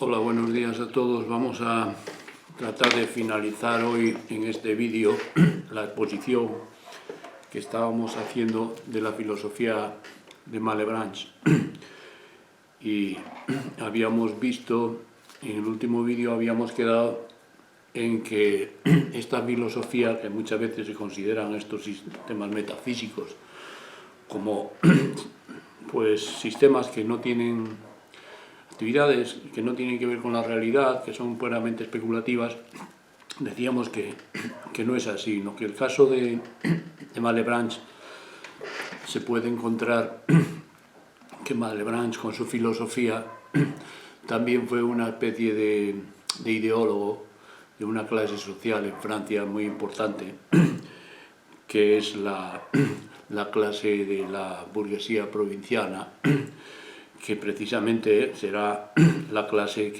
Hola, buenos días a todos. Vamos a tratar de finalizar hoy en este vídeo la exposición que estábamos haciendo de la filosofía de Malebranche. Y habíamos visto, en el último vídeo habíamos quedado en que esta filosofía, que muchas veces se consideran estos sistemas metafísicos como pues sistemas que no tienen actividades, que no tienen que ver con la realidad, que son puramente especulativas, decíamos que no es así, ¿no? Que el caso de Malebranche se puede encontrar que Malebranche con su filosofía también fue una especie de ideólogo de una clase social en Francia muy importante, que es la clase de la burguesía provinciana, que precisamente será la clase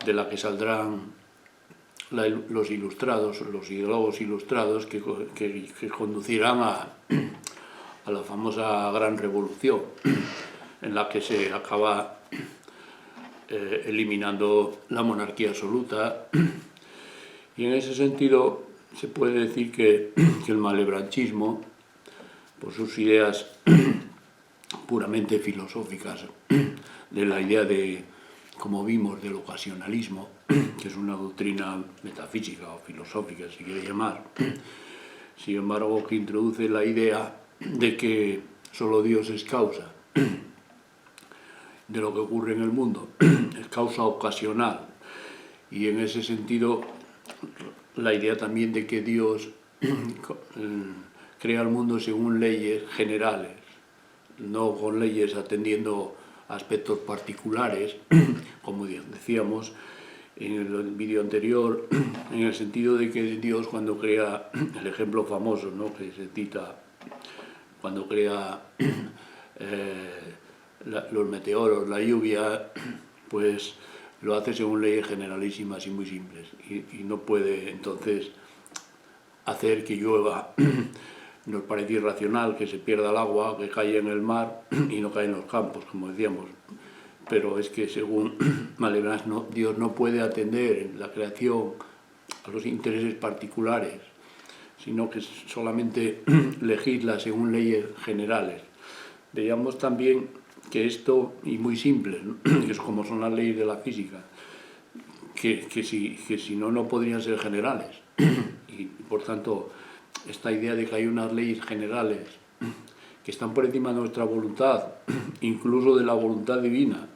de la que saldrán los ilustrados, los ideólogos ilustrados que conducirán a la famosa Gran Revolución, en la que se acaba eliminando la monarquía absoluta. Y en ese sentido se puede decir que el malebranchismo, por sus ideas puramente filosóficas, de la idea de, como vimos, del ocasionalismo, que es una doctrina metafísica o filosófica, si quiere llamar, sin embargo, que introduce la idea de que solo Dios es causa de lo que ocurre en el mundo, es causa ocasional, y en ese sentido la idea también de que Dios crea el mundo según leyes generales, no con leyes atendiendo a aspectos particulares, como decíamos en el vídeo anterior, en el sentido de que Dios, cuando crea, el ejemplo famoso, ¿no?, que se cita, cuando crea los meteoros, la lluvia, pues lo hace según leyes generalísimas y muy simples, y no puede entonces hacer que llueva. Nos parece irracional que se pierda el agua, que cae en el mar y no cae en los campos, como decíamos. Pero es que según Malebranche, Dios no puede atender en la creación a los intereses particulares, sino que solamente legisla según leyes generales. Veíamos también que esto, y muy simple, ¿no?, que es como son las leyes de la física, que si no, no podrían ser generales. Y por tanto, esta idea de que hay unas leyes generales que están por encima de nuestra voluntad, incluso de la voluntad divina,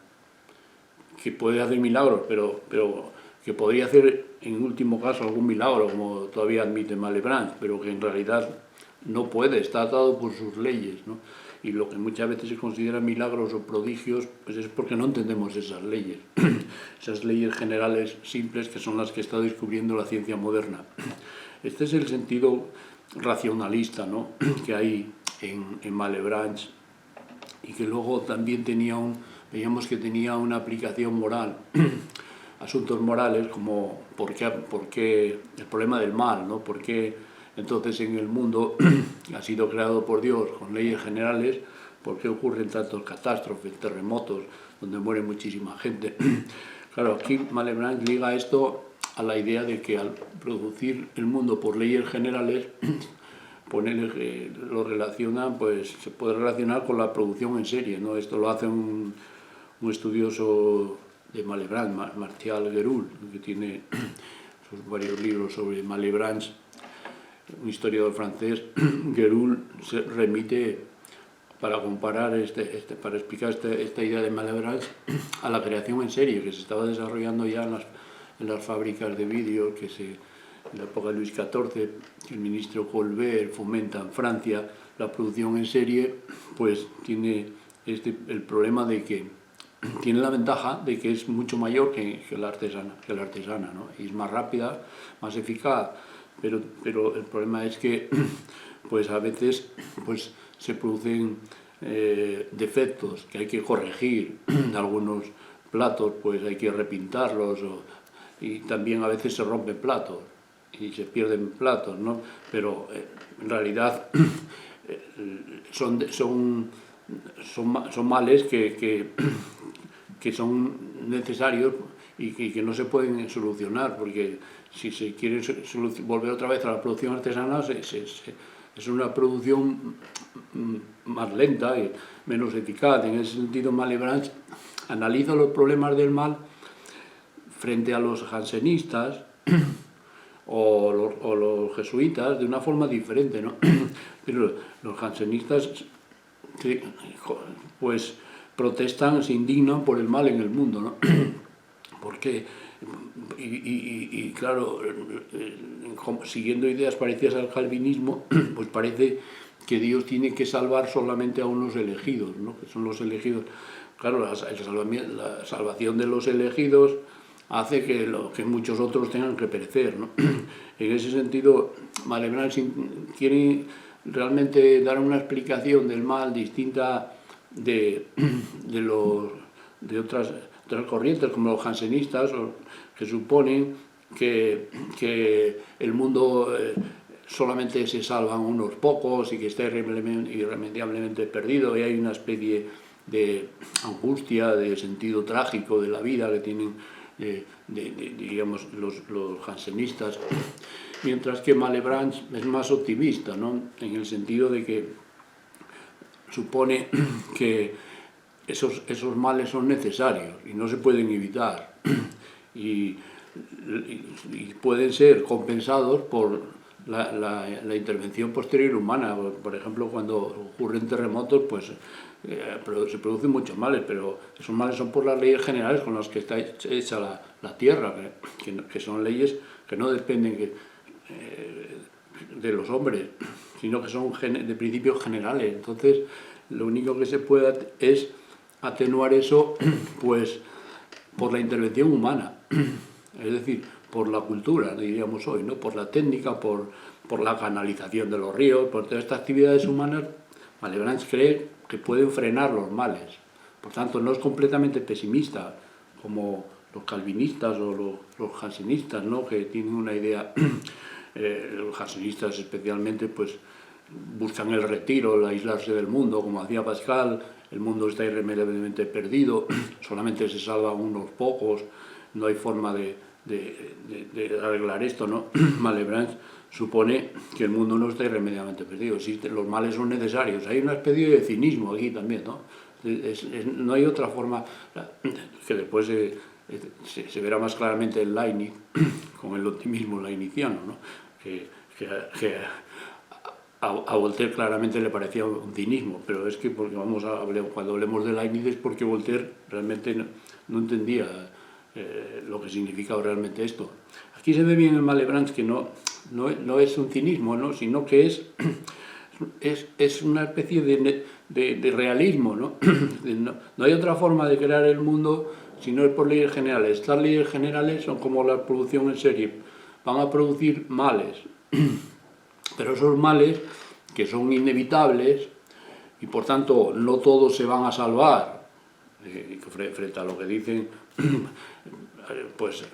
que puede hacer milagros, pero que podría hacer en último caso algún milagro, como todavía admite Malebranche, pero que en realidad no puede, está atado por sus leyes, ¿no? Y lo que muchas veces se considera milagros o prodigios, pues es porque no entendemos esas leyes, esas leyes generales simples que son las que está descubriendo la ciencia moderna. Este es el sentido racionalista, ¿no?, que hay en Malebranche, y que luego también veíamos que tenía una aplicación moral, asuntos morales, como por qué el problema del mal, ¿no? ¿Por qué entonces en el mundo ha sido creado por Dios con leyes generales, por qué ocurren tantas catástrofes, terremotos, donde muere muchísima gente? Claro, aquí Malebranche liga esto a la idea de que al producir el mundo por leyes generales, lo relaciona, pues se puede relacionar con la producción en serie, ¿no? Esto lo hace un estudioso de Malebranche, Martial Gerould, que tiene varios libros sobre Malebranche, un historiador francés. Gerould se remite para comparar, para explicar esta idea de Malebranche a la creación en serie que se estaba desarrollando ya en las fábricas de vídeo, que en la época de Luis XIV, que el ministro Colbert fomenta en Francia la producción en serie, pues tiene el problema de que tiene la ventaja de que es mucho mayor que la artesana, ¿no? Y es más rápida, más eficaz, pero el problema es que pues a veces pues se producen defectos que hay que corregir. De algunos platos pues hay que repintarlos, y también a veces se rompen platos y se pierden platos, ¿no? Pero en realidad son males que que son necesarios y que no se pueden solucionar, porque si se quiere volver otra vez a la producción artesanal, es una producción más lenta y menos eficaz. En ese sentido, Malebranche analiza los problemas del mal frente a los jansenistas o los jesuitas de una forma diferente, ¿no? Pero los jansenistas pues protestan, se indignan por el mal en el mundo, ¿no? Porque, y claro, siguiendo ideas parecidas al calvinismo, pues parece que Dios tiene que salvar solamente a unos elegidos, ¿no? Que son los elegidos. Claro, la salvación de los elegidos hace que muchos otros tengan que perecer, ¿no? En ese sentido, Malebranche quiere realmente dar una explicación del mal distinta de otras corrientes, como los jansenistas, que suponen que el mundo solamente se salvan unos pocos y que está irremediablemente perdido, y hay una especie de angustia, de sentido trágico de la vida que tienen digamos, los jansenistas, mientras que Malebranche es más optimista, ¿no? En el sentido de que supone que esos males son necesarios y no se pueden evitar y pueden ser compensados por la intervención posterior humana. Por ejemplo, cuando ocurren terremotos, pues se producen muchos males, pero esos males son por las leyes generales con las que está hecha la tierra, que son leyes que no dependen de los hombres, sino que son de principios generales. Entonces, lo único que se puede es atenuar eso, pues, por la intervención humana, es decir, por la cultura, diríamos hoy, ¿no? Por la técnica, por la canalización de los ríos, por todas estas actividades humanas. Malebranche cree que pueden frenar los males. Por tanto, no es completamente pesimista, como los calvinistas o los jansenistas, ¿no? Que tienen una idea, los jansenistas especialmente, pues buscan el retiro, el aislarse del mundo, como hacía Pascal. El mundo está irremediablemente perdido, solamente se salvan unos pocos, no hay forma de arreglar esto, ¿no? Malebranche supone que el mundo no está irremediablemente perdido, los males son necesarios. Hay una especie de cinismo aquí también, ¿no? No hay otra forma, que después se verá más claramente en Leibniz, con el optimismo leibniziano, ¿no? Que a Voltaire claramente le parecía un cinismo, pero es que cuando hablemos de Leibniz es porque Voltaire realmente no entendía lo que significaba realmente esto. Aquí se ve bien en Malebranche que no es un cinismo, ¿no? Sino que es una especie de realismo, ¿no? No hay otra forma de crear el mundo si no es por leyes generales. Estas leyes generales son como la producción en serie, van a producir males, pero esos males, que son inevitables y por tanto no todos se van a salvar, frente a lo que dicen, pues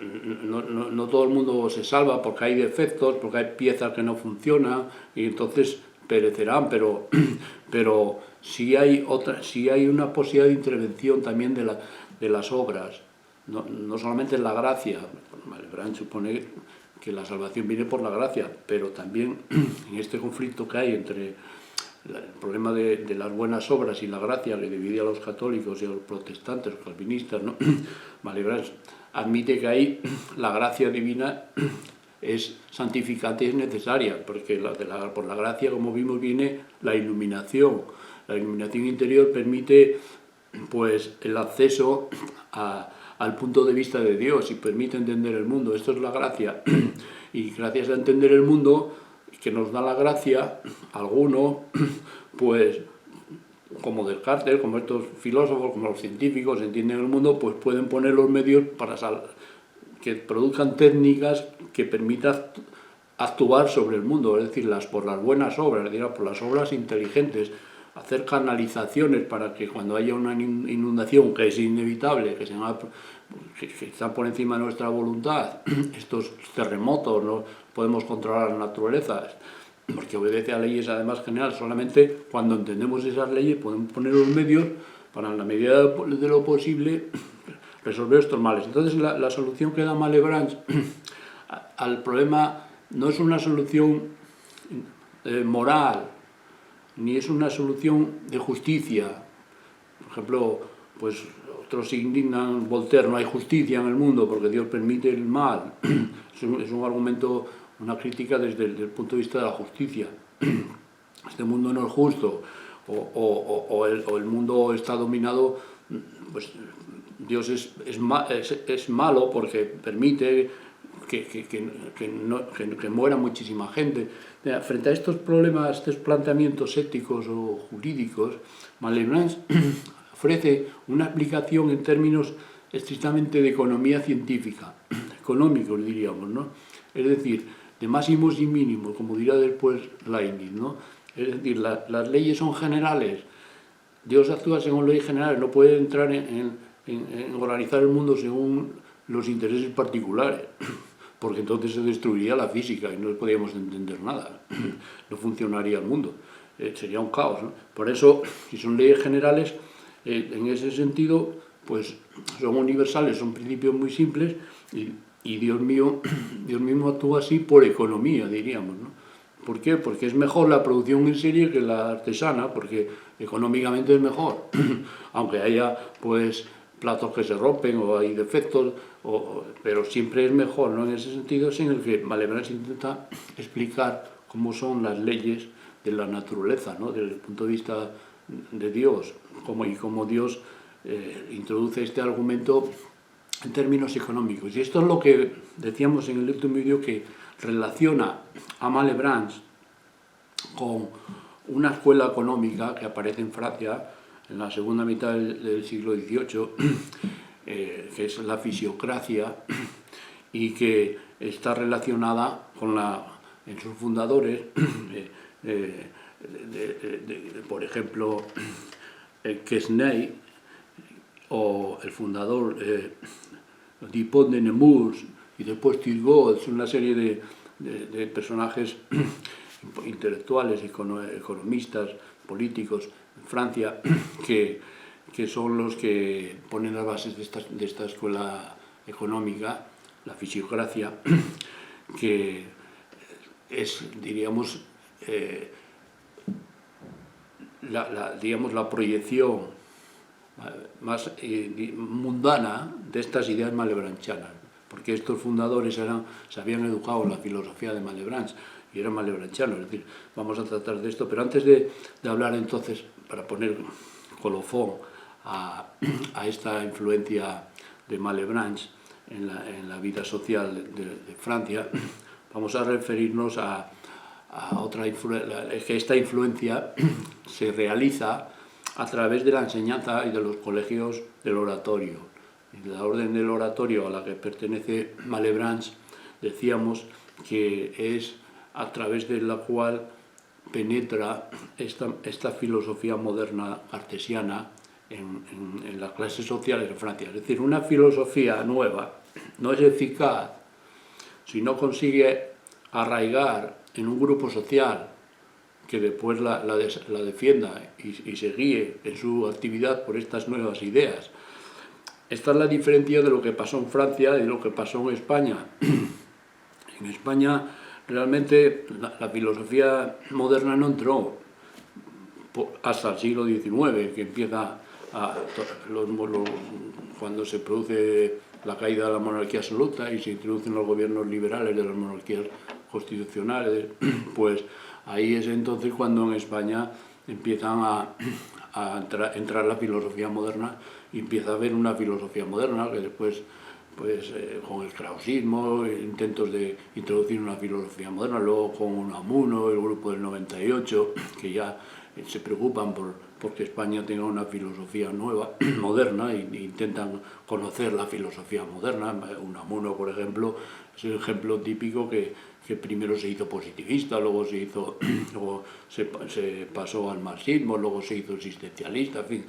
no todo el mundo se salva porque hay defectos, porque hay piezas que no funcionan y entonces perecerán, pero sí hay una posibilidad de intervención también de las obras, no solamente en la gracia. Malebranche supone que la salvación viene por la gracia, pero también en este conflicto que hay entre el problema de las buenas obras y la gracia, que divide a los católicos y a los protestantes, los calvinistas, ¿no? Malebranche admite que ahí la gracia divina es santificante y es necesaria, porque por la gracia, como vimos, viene la iluminación. La iluminación interior permite, pues, el acceso al punto de vista de Dios y permite entender el mundo. Esto es la gracia. Y gracias a entender el mundo, que nos da la gracia, alguno, pues, como Descartes, como estos filósofos, como los científicos, entienden el mundo, pues pueden poner los medios para que produzcan técnicas que permitan actuar sobre el mundo, es decir, por las buenas obras, por las obras inteligentes, hacer canalizaciones para que cuando haya una inundación, que es inevitable, que está por encima de nuestra voluntad, estos terremotos, no podemos controlar la naturaleza, porque obedece a leyes además generales. Solamente cuando entendemos esas leyes podemos poner los medios para, en la medida de lo posible, resolver estos males. Entonces la solución que da Malebranche al problema no es una solución moral, ni es una solución de justicia. Por ejemplo, pues otros se indignan, Voltaire, no hay justicia en el mundo porque Dios permite el mal. Es un argumento, una crítica desde el punto de vista de la justicia. Este mundo no es justo, o el mundo está dominado, pues Dios es malo porque permite que muera muchísima gente. Frente a estos problemas, estos planteamientos éticos o jurídicos, Malebranche ofrece una aplicación en términos estrictamente de economía científica, económicos diríamos, ¿no? Es decir, de máximos y mínimos, como dirá después Leibniz, ¿no? Es decir, las leyes son generales, Dios actúa según leyes generales, no puede entrar en organizar el mundo según los intereses particulares, porque entonces se destruiría la física y no podríamos entender nada, no funcionaría el mundo, sería un caos, ¿no? Por eso, si son leyes generales, en ese sentido, pues son universales, son principios muy simples y Dios mismo actúa así por economía, diríamos, ¿no? ¿Por qué? Porque es mejor la producción en serie que la artesana, porque económicamente es mejor, aunque haya pues platos que se rompen o hay defectos, pero siempre es mejor, ¿no? En ese sentido es en el que Malebranche intenta explicar cómo son las leyes de la naturaleza, ¿no? Desde el punto de vista de Dios, y cómo Dios introduce este argumento en términos económicos. Y esto es lo que decíamos en el último vídeo, que relaciona a Malebranche con una escuela económica que aparece en Francia en la segunda mitad del siglo XVIII, que es la fisiocracia, y que está relacionada con en sus fundadores, por ejemplo, Quesnay, o el fundador Dupont de Nemours, y después Turgot. Es una serie de personajes intelectuales, economistas, políticos en Francia, que son los que ponen las bases de esta escuela económica, la fisiocracia, que es, diríamos, la proyección más mundana de estas ideas malebranchianas, porque estos fundadores se habían educado en la filosofía de Malebranche y eran malebranchianos. Es decir, vamos a tratar de esto, pero antes de hablar entonces, para poner colofón a esta influencia de Malebranche en la vida social de Francia, vamos a referirnos a otra influencia, que esta influencia se realiza a través de la enseñanza y de los colegios del oratorio. Y de la orden del oratorio a la que pertenece Malebranche, decíamos que es a través de la cual penetra esta filosofía moderna cartesiana en las clases sociales de Francia. Es decir, una filosofía nueva no es eficaz si no consigue arraigar en un grupo social que después la defienda y se guíe en su actividad por estas nuevas ideas. Esta es la diferencia de lo que pasó en Francia y de lo que pasó en España. En España realmente la filosofía moderna no entró hasta el siglo XIX, que empieza cuando se produce la caída de la monarquía absoluta y se introducen los gobiernos liberales de las monarquías constitucionales, pues ahí es entonces cuando en España empiezan a entrar la filosofía moderna y empieza a haber una filosofía moderna que después, pues con el krausismo, intentos de introducir una filosofía moderna, luego con Unamuno, el grupo del 98, que ya se preocupan porque España tenga una filosofía nueva, moderna, e intentan conocer la filosofía moderna. Unamuno, por ejemplo, es el ejemplo típico que primero se hizo positivista, luego se pasó al marxismo, luego se hizo existencialista, en fin.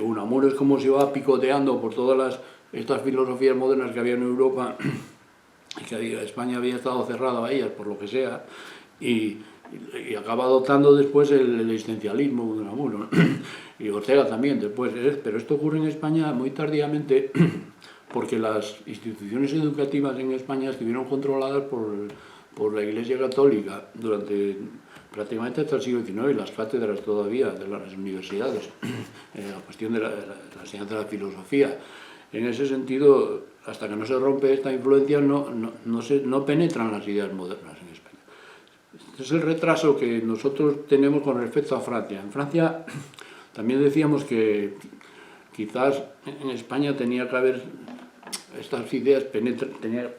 Unamuno es como se va picoteando por todas estas filosofías modernas que había en Europa, y que España había estado cerrada a ellas por lo que sea, y y acaba adoptando después el existencialismo de Unamuno, ¿no? Y Ortega también después, pero esto ocurre en España muy tardíamente porque las instituciones educativas en España estuvieron controladas por la Iglesia Católica durante prácticamente hasta el siglo XIX, y las cátedras todavía de las universidades, la cuestión de la enseñanza de la filosofía. En ese sentido, hasta que no se rompe esta influencia, no penetran las ideas modernas en España. Este es el retraso que nosotros tenemos con respecto a Francia. En Francia también decíamos que quizás en España tenía que haber, estas ideas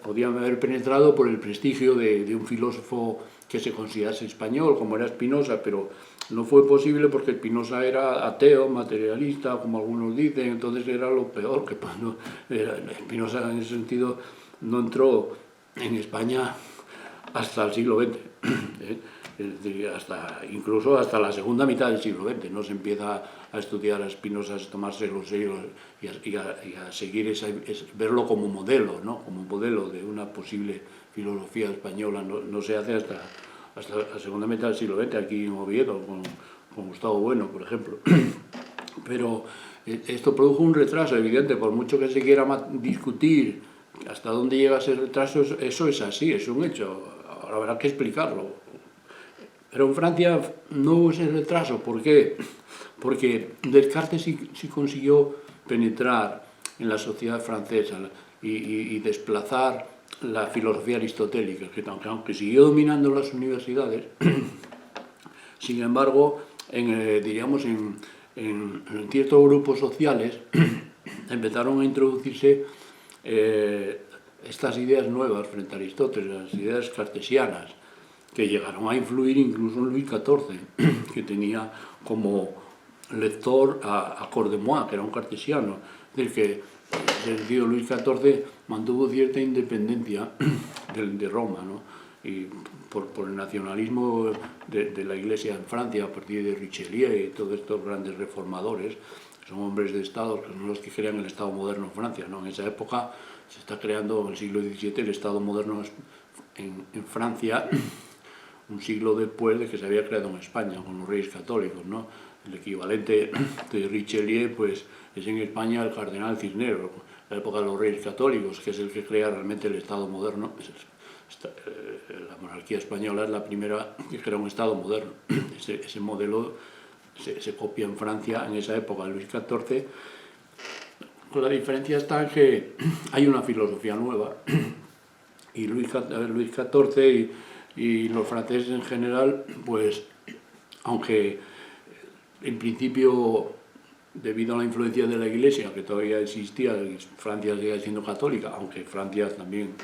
podían haber penetrado por el prestigio de un filósofo que se considerase español, como era Spinoza, pero no fue posible porque Spinoza era ateo, materialista, como algunos dicen, entonces era lo peor que pasó. Spinoza en ese sentido no entró en España hasta el siglo XX, es decir, incluso hasta la segunda mitad del siglo XX. No se empieza a estudiar a Spinoza, a tomárselo serio y a seguir verlo como modelo, ¿no? Como modelo de una posible filosofía española. No se hace hasta la segunda mitad del siglo XX, aquí en Oviedo, con Gustavo Bueno, por ejemplo. Pero esto produjo un retraso evidente, por mucho que se quiera discutir hasta dónde llega ese retraso, eso es así, es un hecho. Ahora habrá que explicarlo. Pero en Francia no hubo ese retraso. ¿Por qué? Porque Descartes sí consiguió penetrar en la sociedad francesa y desplazar la filosofía aristotélica, que aunque siguió dominando las universidades, sin embargo, diríamos en ciertos grupos sociales empezaron a introducirse estas ideas nuevas frente a Aristóteles, las ideas cartesianas, que llegaron a influir incluso en Luis XIV, que tenía como lector a Cordemois, que era un cartesiano. Es decir, que en ese sentido Luis XIV mantuvo cierta independencia de Roma, ¿no? Y por el nacionalismo de la Iglesia en Francia, a partir de Richelieu y todos estos grandes reformadores, que son hombres de Estado, que son los que crean el Estado moderno en Francia, ¿no? En esa época se está creando, en el siglo XVII, el Estado moderno en Francia, un siglo después de que se había creado en España, con los reyes católicos, ¿no? El equivalente de Richelieu, pues, es en España el cardenal Cisneros, la época de los reyes católicos, que es el que crea realmente el Estado moderno. La monarquía española es la primera que crea un Estado moderno. Ese modelo se copia en Francia en esa época, Luis XIV. La diferencia está en que hay una filosofía nueva, y Luis XIV y los franceses en general, pues, aunque en principio, debido a la influencia de la Iglesia, que todavía existía, Francia sigue siendo católica, aunque Francia también,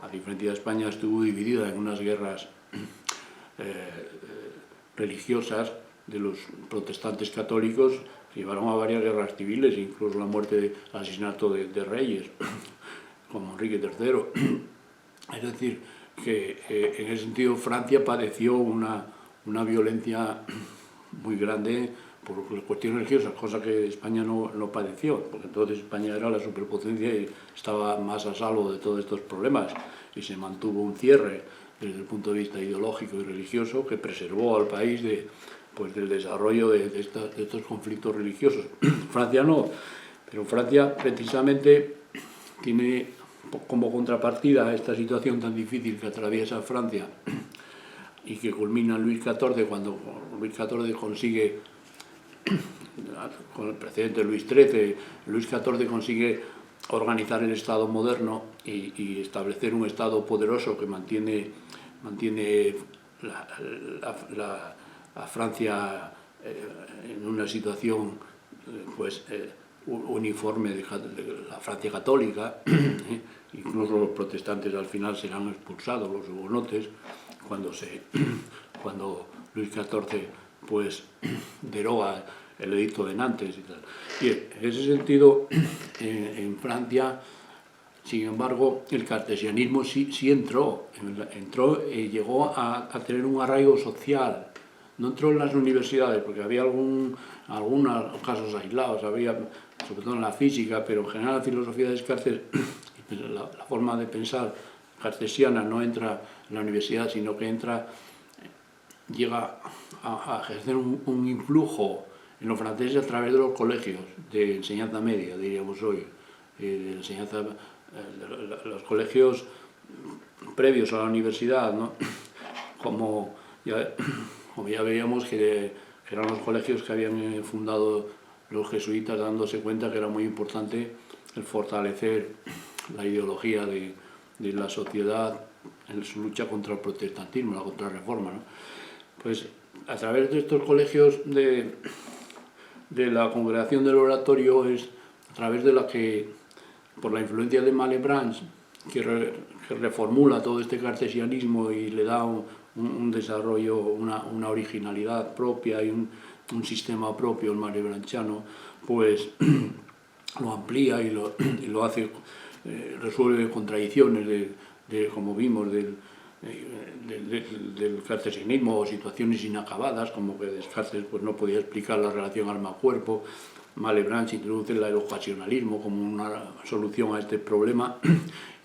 a diferencia de España, estuvo dividida en unas guerras religiosas de los protestantes católicos, que llevaron a varias guerras civiles, incluso la muerte, el asesinato de reyes, como Enrique III. Es decir, que en ese sentido Francia padeció una violencia muy grande por cuestiones religiosas, cosa que España no padeció, porque entonces España era la superpotencia y estaba más a salvo de todos estos problemas, y se mantuvo un cierre desde el punto de vista ideológico y religioso que preservó al país del desarrollo de estos conflictos religiosos. Francia no, pero Francia precisamente tiene como contrapartida a esta situación tan difícil que atraviesa Francia y que culmina en Luis XIV, cuando Luis XIV consigue, con el precedente de Luis XIII, Luis XIV consigue organizar el Estado moderno y establecer un Estado poderoso que mantiene a Francia en una situación uniforme de la Francia católica. Incluso los protestantes al final serán expulsados, los hugonotes, cuando Luis XIV pues deroga el edicto de Nantes y tal. Y en ese sentido, en Francia, sin embargo, el cartesianismo sí entró, llegó a tener un arraigo social. No entró en las universidades, porque había algunos casos aislados, había, sobre todo en la física, pero en general la filosofía de Descartes, la forma de pensar cartesiana, no entra en la universidad, sino que entra llega a ejercer un influjo en los franceses a través de los colegios de enseñanza media, diríamos hoy, de enseñanza, los colegios previos a la universidad, ¿no? como ya veíamos que eran los colegios que habían fundado los jesuitas, dándose cuenta que era muy importante el fortalecer la ideología de la sociedad en su lucha contra el protestantismo, la contrarreforma, ¿no? Pues a través de estos colegios de la congregación del oratorio es a través de la que, por la influencia de Malebranche, que reformula todo este cartesianismo y le da un desarrollo, una originalidad propia y un sistema propio, el malebranchiano, pues lo amplía y lo hace, resuelve contradicciones como vimos, del cartesianismo o situaciones inacabadas, como que Descartes pues, no podía explicar la relación alma-cuerpo. Malebranche introduce el ocasionalismo como una solución a este problema,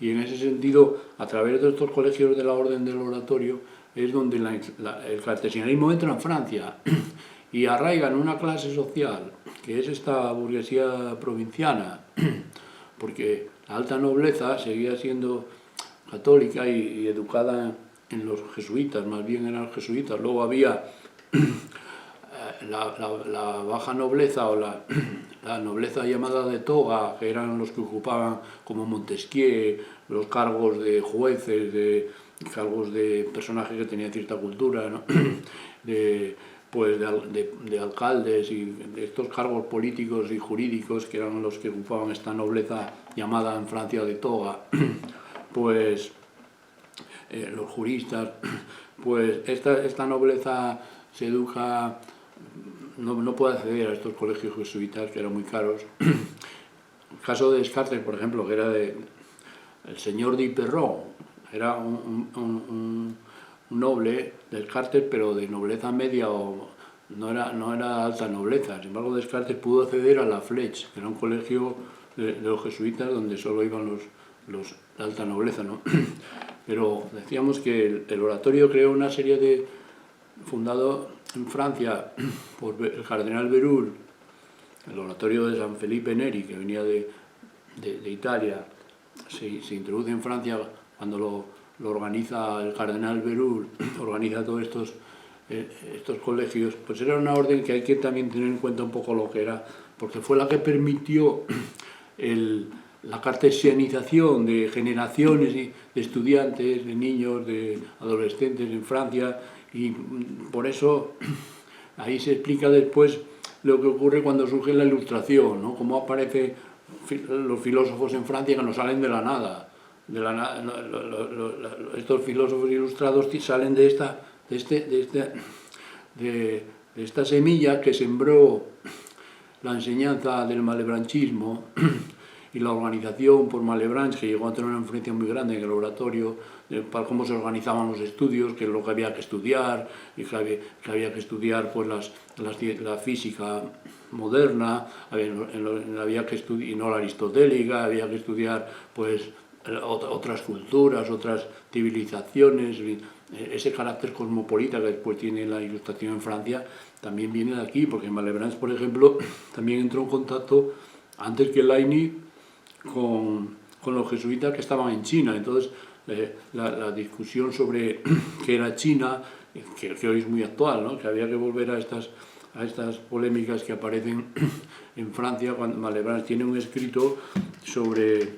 y en ese sentido, a través de estos colegios de la Orden del Oratorio, es donde el cartesianismo entra en Francia y arraiga en una clase social, que es esta burguesía provinciana, porque la alta nobleza seguía siendo católica y educada en los jesuitas, más bien eran los jesuitas. Luego había la baja nobleza o la nobleza llamada de toga, que eran los que ocupaban, como Montesquieu, los cargos de jueces, cargos de personajes que tenían cierta cultura, ¿no? de alcaldes y de estos cargos políticos y jurídicos, que eran los que ocupaban esta nobleza llamada en Francia de toga. Pues los juristas, pues esta nobleza se educa, no puede acceder a estos colegios jesuitas, que eran muy caros. El caso de Descartes, por ejemplo, que era el señor de Hiperrón, era un noble, Descartes, pero de nobleza media, o no era alta nobleza. Sin embargo, Descartes pudo acceder a la Flèche, que era un colegio de los jesuitas donde solo iban los de alta nobleza, ¿no? Pero decíamos que el oratorio creó una serie fundado en Francia por el cardenal Berulle, el oratorio de San Felipe Neri, que venía de Italia, se introduce en Francia cuando lo organiza el cardenal Berulle, organiza todos estos colegios. Pues era una orden que hay que también tener en cuenta un poco lo que era, porque fue la que permitió la cartesianización de generaciones de estudiantes, de niños, de adolescentes en Francia, y por eso ahí se explica después lo que ocurre cuando surge la Ilustración, ¿no? Cómo aparecen los filósofos en Francia que no salen de la nada. Estos filósofos ilustrados salen de esta semilla que sembró la enseñanza del malebranchismo y la organización por Malebranche, que llegó a tener una influencia muy grande en el oratorio, para cómo se organizaban los estudios, qué es lo que había que estudiar, y que había que estudiar pues, la física moderna, había que estudiar, y no la aristotélica, había que estudiar pues, otras culturas, otras civilizaciones. Ese carácter cosmopolita que después tiene la Ilustración en Francia también viene de aquí, porque Malebranche, por ejemplo, también entró en contacto antes que Leibniz con los jesuitas que estaban en China. Entonces la discusión sobre qué era China, que hoy es muy actual, ¿no? Que había que volver a estas polémicas que aparecen en Francia, cuando Malebranche tiene un escrito sobre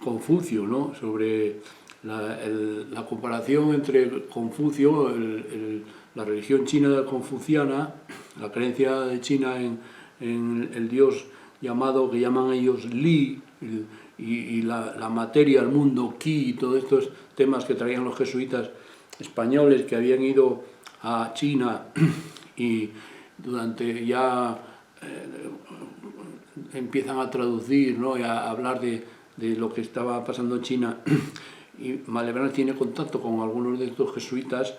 Confucio, ¿no? Sobre la comparación entre Confucio, la religión china confuciana, la creencia de China en el dios que llaman ellos Li, y la materia, el mundo, Qi, y todos estos temas que traían los jesuitas españoles que habían ido a China y durante ya empiezan a traducir, ¿no? Y a hablar de lo que estaba pasando en China. Y Malebranche tiene contacto con algunos de estos jesuitas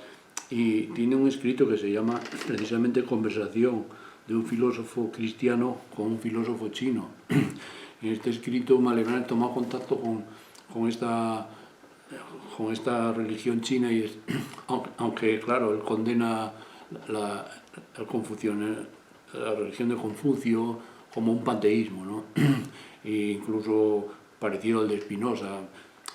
y tiene un escrito que se llama precisamente Conversación de un filósofo cristiano con un filósofo chino. en este escrito Malebranche toma contacto con esta religión china, y aunque claro, él condena la religión de Confucio como un panteísmo, ¿no? E incluso parecido al de Spinoza.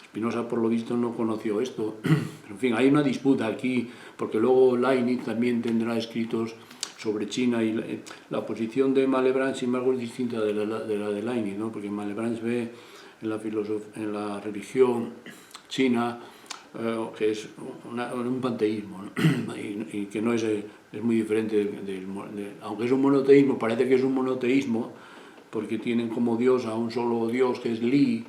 Spinoza, por lo visto, no conoció esto. Pero, en fin, hay una disputa aquí, porque luego Leibniz también tendrá escritos sobre China, y la posición de Malebranche, sin embargo, es distinta de la de Leibniz, ¿no? Porque Malebranche ve en la religión china que es un panteísmo, ¿no? y que no es muy diferente aunque es un monoteísmo, parece que es un monoteísmo, porque tienen como Dios a un solo Dios, que es Li,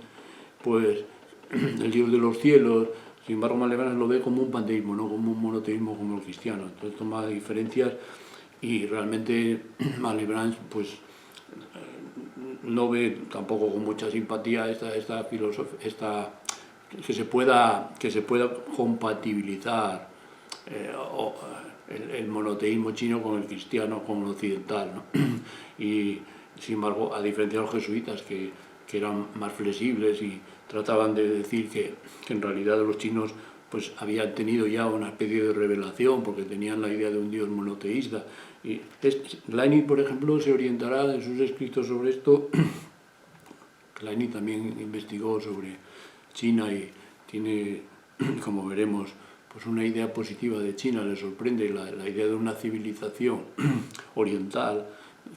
pues el Dios de los cielos. Sin embargo, Malebranche lo ve como un panteísmo, no como un monoteísmo como el cristiano. Entonces toma diferencias, y realmente Malebranche pues no ve tampoco con mucha simpatía esta filosofía, que se pueda compatibilizar el monoteísmo chino con el cristiano, con el occidental, ¿no? Y sin embargo, a diferencia de los jesuitas, que eran más flexibles y trataban de decir que en realidad los chinos pues habían tenido ya una especie de revelación, porque tenían la idea de un Dios monoteísta. Y Leibniz, por ejemplo, se orientará en sus escritos sobre esto. Leibniz también investigó sobre China y tiene, como veremos, pues una idea positiva de China. Le sorprende la idea de una civilización oriental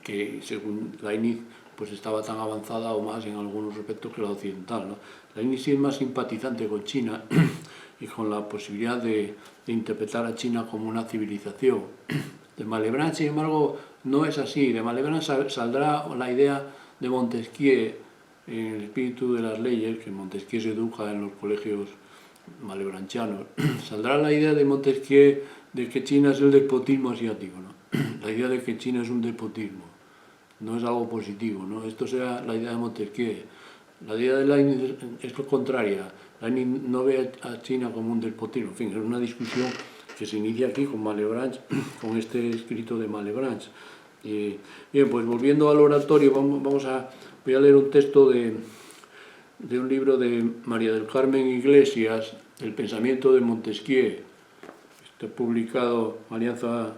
que, según Leibniz, pues estaba tan avanzada o más en algunos aspectos que la occidental, ¿no? Leibniz sí es más simpatizante con China y con la posibilidad de interpretar a China como una civilización. De Malebranche, sin embargo, no es así. De Malebranche saldrá la idea de Montesquieu en el espíritu de las leyes, que Montesquieu se educa en los colegios malebranchianos. Saldrá la idea de Montesquieu de que China es el despotismo asiático, ¿no? La idea de que China es un despotismo, no es algo positivo, ¿no? Esto será la idea de Montesquieu. La idea de Leibniz es lo contraria. Leibniz no ve a China como un despotismo. En fin, es una discusión que se inicia aquí con Malebranche, con este escrito de Malebranche. Bien, pues volviendo al oratorio, voy a leer un texto de un libro de María del Carmen Iglesias, El pensamiento de Montesquieu. Está publicado en Alianza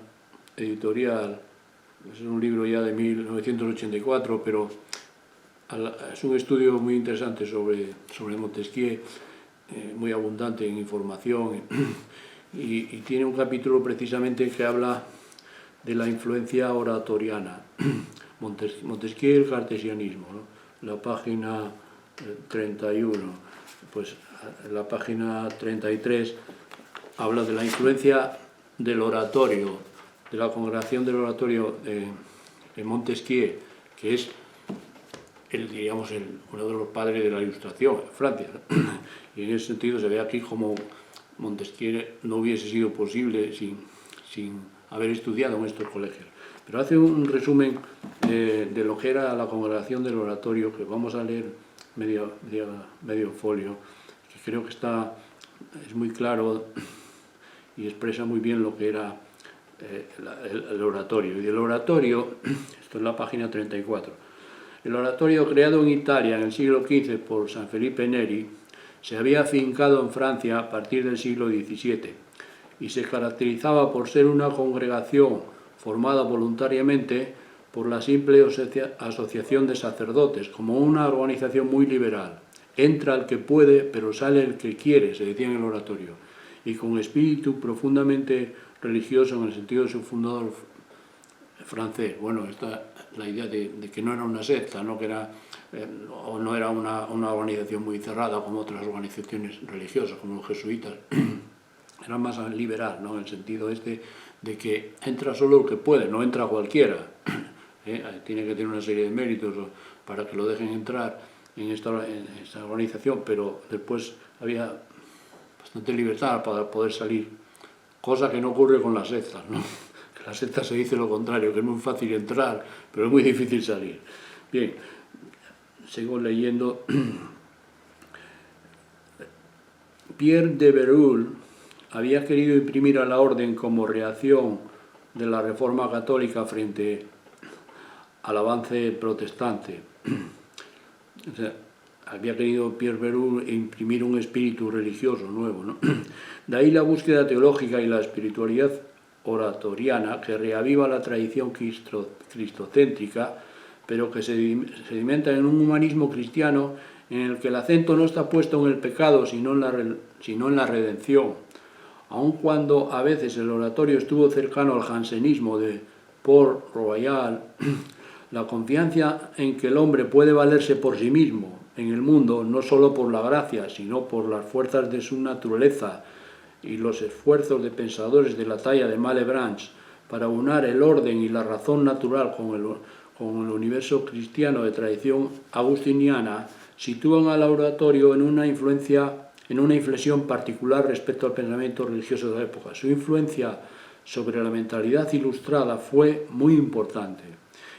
Editorial. Es un libro ya de 1984, pero es un estudio muy interesante sobre Montesquieu, muy abundante en información, y tiene un capítulo precisamente que habla de la influencia oratoriana. Montesquieu y el cartesianismo, ¿no? La página 31, pues la página 33 habla de la influencia del oratorio, de la congregación del oratorio de Montesquieu, que es uno de los padres de la Ilustración en Francia, ¿no? Y en ese sentido se ve aquí como Montesquieu no hubiese sido posible sin haber estudiado en estos colegios. Pero hace un resumen de lo que era la congregación del oratorio, que vamos a leer medio folio, que creo que es muy claro y expresa muy bien lo que era el oratorio. Y el oratorio, esto es la página 34, el oratorio, creado en Italia en el siglo XV por San Felipe Neri, se había afincado en Francia a partir del siglo XVII y se caracterizaba por ser una congregación formada voluntariamente por la simple asociación de sacerdotes, como una organización muy liberal. Entra el que puede, pero sale el que quiere, se decía en el oratorio, y con espíritu profundamente religioso en el sentido de su fundador francés. Bueno, la idea de que no era una secta, ¿no? Que era, o no era una organización muy cerrada como otras organizaciones religiosas, como los jesuitas. Era más liberal, ¿no? En el sentido de que entra solo el que puede, no entra cualquiera. Tiene que tener una serie de méritos para que lo dejen entrar en esta organización, pero después había bastante libertad para poder salir, cosa que no ocurre con las sectas, ¿no? La secta se dice lo contrario, que es muy fácil entrar, pero es muy difícil salir. Bien, sigo leyendo. Pierre de Bérulle había querido imprimir a la orden, como reacción de la Reforma Católica frente al avance protestante, O sea, había querido Pierre Berou imprimir un espíritu religioso nuevo, ¿no? De ahí la búsqueda teológica y la espiritualidad oratoriana que reaviva la tradición cristocéntrica, pero que se sedimenta en un humanismo cristiano en el que el acento no está puesto en el pecado, sino en la redención. Aun cuando a veces el oratorio estuvo cercano al jansenismo de Port Royal, la confianza en que el hombre puede valerse por sí mismo en el mundo, no solo por la gracia, sino por las fuerzas de su naturaleza y los esfuerzos de pensadores de la talla de Malebranche para unar el orden y la razón natural con el universo cristiano de tradición agustiniana, sitúan al oratorio en una inflexión particular respecto al pensamiento religioso de la época. Su influencia sobre la mentalidad ilustrada fue muy importante,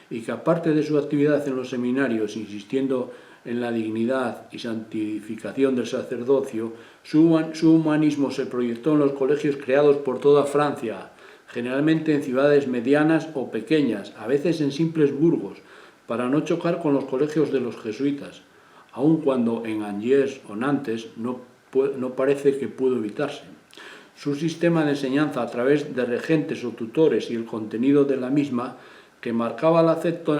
y que aparte de su actividad en los seminarios, insistiendo en la dignidad y santificación del sacerdocio, su humanismo se proyectó en los colegios creados por toda Francia, generalmente en ciudades medianas o pequeñas, a veces en simples burgos, para no chocar con los colegios de los jesuitas, aun cuando en Angers o Nantes no parece que pudo evitarse. Su sistema de enseñanza a través de regentes o tutores y el contenido de la misma, que marcaba el acento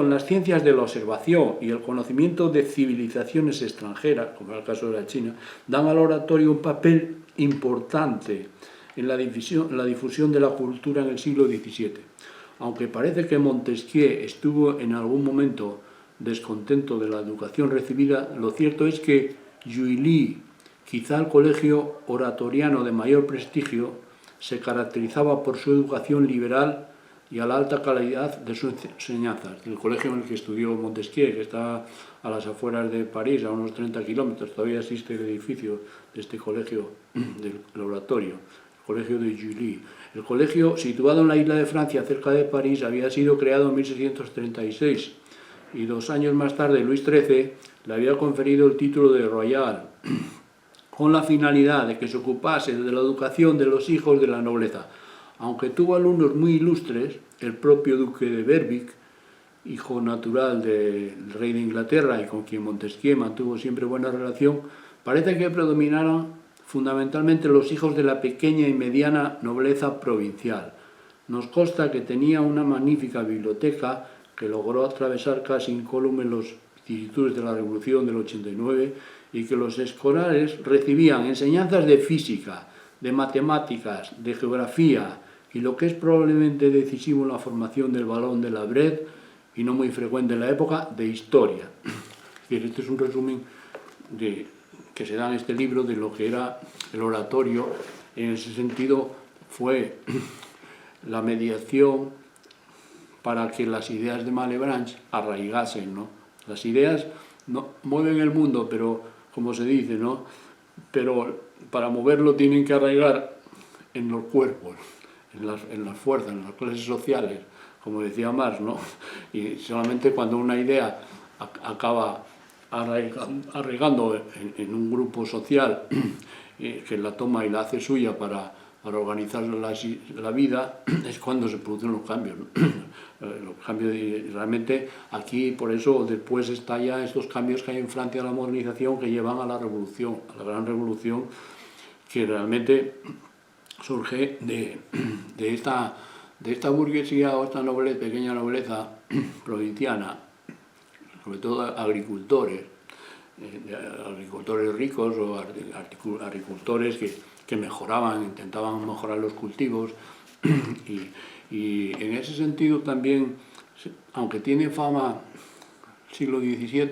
en las ciencias de la observación y el conocimiento de civilizaciones extranjeras, como era el caso de la China, dan al oratorio un papel importante en la difusión de la cultura en el siglo XVII. Aunque parece que Montesquieu estuvo en algún momento descontento de la educación recibida, lo cierto es que Juilly, quizá el colegio oratoriano de mayor prestigio, se caracterizaba por su educación liberal y a la alta calidad de sus enseñanzas. El colegio en el que estudió Montesquieu, que está a las afueras de París, a unos 30 kilómetros, todavía existe el edificio de este colegio del oratorio, el colegio de Juilly. El colegio, situado en la isla de Francia, cerca de París, había sido creado en 1636, y 2 años más tarde Luis XIII le había conferido el título de Royal, con la finalidad de que se ocupase de la educación de los hijos de la nobleza. Aunque tuvo alumnos muy ilustres, el propio duque de Berwick, hijo natural del rey de Inglaterra y con quien Montesquieu mantuvo siempre buena relación, parece que predominaron fundamentalmente los hijos de la pequeña y mediana nobleza provincial. Nos consta que tenía una magnífica biblioteca que logró atravesar casi incólume los vicisitudes de la Revolución del 89, y que los escolares recibían enseñanzas de física, de matemáticas, de geografía, y lo que es probablemente decisivo en la formación del Barón de la Brede, y no muy frecuente en la época, de historia. Es decir, este es un resumen que se da en este libro de lo que era el oratorio. En ese sentido fue la mediación para que las ideas de Malebranche arraigasen, ¿no? Las ideas no mueven el mundo, pero, como se dice, ¿no? Pero para moverlo tienen que arraigar en los cuerpos, en las fuerzas, en las clases sociales, como decía Marx, ¿no? Y solamente cuando una idea acaba arraigando en un grupo social que la toma y la hace suya para organizar la vida, es cuando se producen los cambios, ¿no? Los cambios, realmente aquí, por eso después estalla estos cambios que hay en Francia, la modernización, que llevan a la revolución, a la gran revolución, que realmente surge de esta burguesía o esta pequeña nobleza provinciana, sobre todo agricultores ricos o agricultores que mejoraban, intentaban mejorar los cultivos, y en ese sentido también, aunque tiene fama siglo XVII,